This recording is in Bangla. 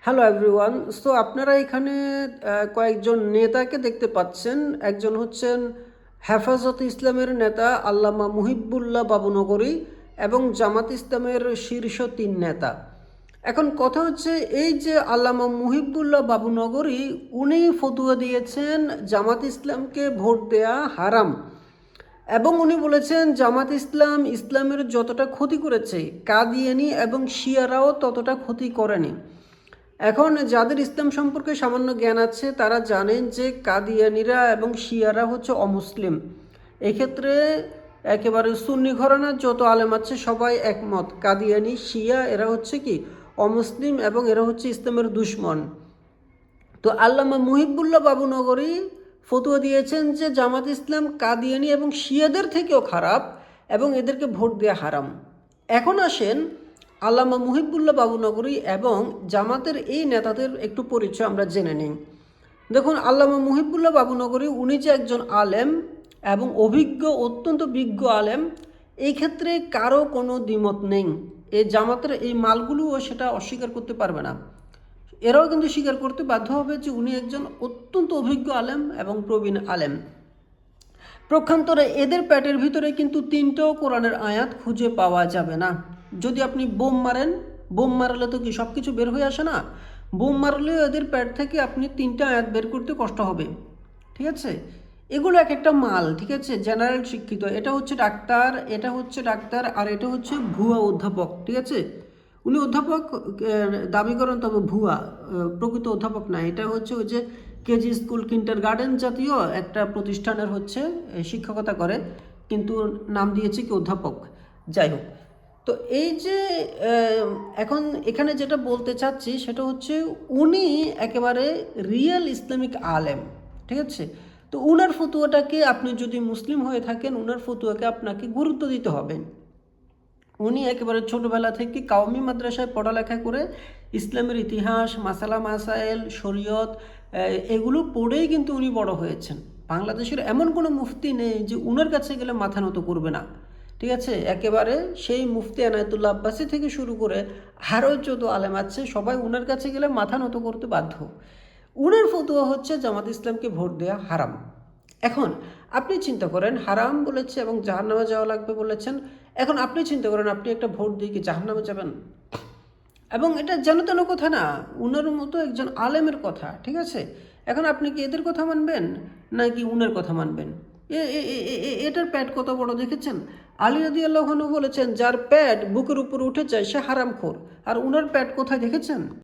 Hello everyone. সো আপনারা এখানে কয়েকজন নেতাকে দেখতে পাচ্ছেন। একজন হচ্ছেন হেফাজতে ইসলামের নেতা আল্লামা মুহিবুল্লাহ বাবুনগরী এবং জামাত ইসলামের শীর্ষ ৩ নেতা। এখন কথা হচ্ছে, এই যে আল্লামা মুহিবুল্লাহ বাবুনগরী, উনি ফতুয়া দিয়েছেন জামাত ইসলামকে ভোট দেয়া হারাম, এবং উনি বলেছেন জামাত ইসলাম ইসলামের যতটা ক্ষতি করেছে কাদিয়ানি এবং শিয়ারাও ততটা ক্ষতি করেনি। এখন যাদের ইসলাম সম্পর্কে সামান্য জ্ঞান আছে তারা জানেন যে কাদিয়ানিরা এবং শিয়ারা হচ্ছে অমুসলিম। এক্ষেত্রে একেবারে সুন্নি ঘরানার যত আলেম আছে সবাই একমত, কাদিয়ানি শিয়া এরা হচ্ছে কি অমুসলিম এবং এরা হচ্ছে ইসলামের দুশ্মন। তো আল্লামা মুহিবুল্লাহ বাবুনগরী ফতুয়া দিয়েছেন যে জামাত ইসলাম কাদিয়ানি এবং শিয়াদের থেকেও খারাপ এবং এদেরকে ভোট দেওয়া হারাম। এখন আসেন আল্লামা মুহিবুল্লাহ বাবুনগরী এবং জামাতের এই নেতাদের একটু পরিচয় আমরা জেনে নিই। দেখুন, আল্লামা মুহিবুল্লাহ বাবুনগরী উনি যে একজন আলেম এবং অভিজ্ঞ, অত্যন্ত বিজ্ঞ আলেম, এই ক্ষেত্রে কারো কোনো দ্বিমত নেই। এই জামাতের এই মালগুলোও সেটা অস্বীকার করতে পারবে না। এরাও কিন্তু স্বীকার করতে বাধ্য হবে যে উনি একজন অত্যন্ত অভিজ্ঞ আলেম এবং প্রবীণ আলেম। প্রক্ষান্তরে এদের পেটের ভিতরে কিন্তু ৩টেও কোরআনের আয়াত খুঁজে পাওয়া যাবে না। যদি আপনি বোম মারেন, বোম মারলে তো কি সব কিছু বের হয়ে আসে না? বোম মারলেও এদের পেট থেকে আপনি ৩টে আয়াত বের করতে কষ্ট হবে। ঠিক আছে, এগুলো এক একটা মাল। ঠিক আছে, জেনারেল শিক্ষিত, এটা হচ্ছে ডাক্তার, এটা হচ্ছে ডাক্তার, আর এটা হচ্ছে ভুয়া অধ্যাপক। ঠিক আছে, উনি অধ্যাপক দাবি করেন, তবে ভুয়া, প্রকৃত অধ্যাপক না। এটা হচ্ছে ওই যে কেজি স্কুল, কিন্টার গার্ডেন জাতীয় একটা প্রতিষ্ঠানের হচ্ছে শিক্ষকতা করে, কিন্তু নাম দিয়েছে কি অধ্যাপক। যাই হোক, তো এই যে এখন এখানে যেটা বলতে চাচ্ছি সেটা হচ্ছে উনি একেবারে রিয়েল ইসলামিক আলেম। ঠিক আছে, তো উনার ফতুয়াটাকে, আপনি যদি মুসলিম হয়ে থাকেন, উনার ফতুয়াকে আপনাকে গুরুত্ব দিতে হবে। উনি একেবারে ছোটোবেলা থেকে কাওমি মাদ্রাসায় পড়ালেখা করে ইসলামের ইতিহাস, মাসালা মাসাইল, শরীয়ত এগুলো পড়েই কিন্তু উনি বড় হয়েছেন। বাংলাদেশের এমন কোনো মুফতি নেই যে উনার কাছে গেলে মাথা নত করবে না। ঠিক আছে, একেবারে সেই মুফতি এনায়েতুল্লাহ আব্বাসী থেকে শুরু করে আরও যত আলেম আছে সবাই উনার কাছে গেলে মাথা নত করতে বাধ্য। উনার ফতুয়া হচ্ছে জামাত ইসলামকে ভোট দেওয়া হারাম। এখন আপনি চিন্তা করেন, হারাম বলেছে এবং জাহান্নামে যাওয়া লাগবে বলেছেন। এখন আপনি চিন্তা করেন, আপনি একটা ভোট দিয়ে কি জাহান্নামে যাবেন? এবং এটা যেন তেন কথা না, উনার মতো একজন আলেমের কথা। ঠিক আছে, এখন আপনি কি এদের কথা মানবেন নাকি উনার কথা মানবেন? এটার প্যাট কত বড় দেখেছেন? আলী রাদিয়াল্লাহু আনহু বলেছেন, যার প্যাট বুকের উপর উঠে যায় সে হারামখোর। আর উনার প্যাট কোথায় দেখেছেন?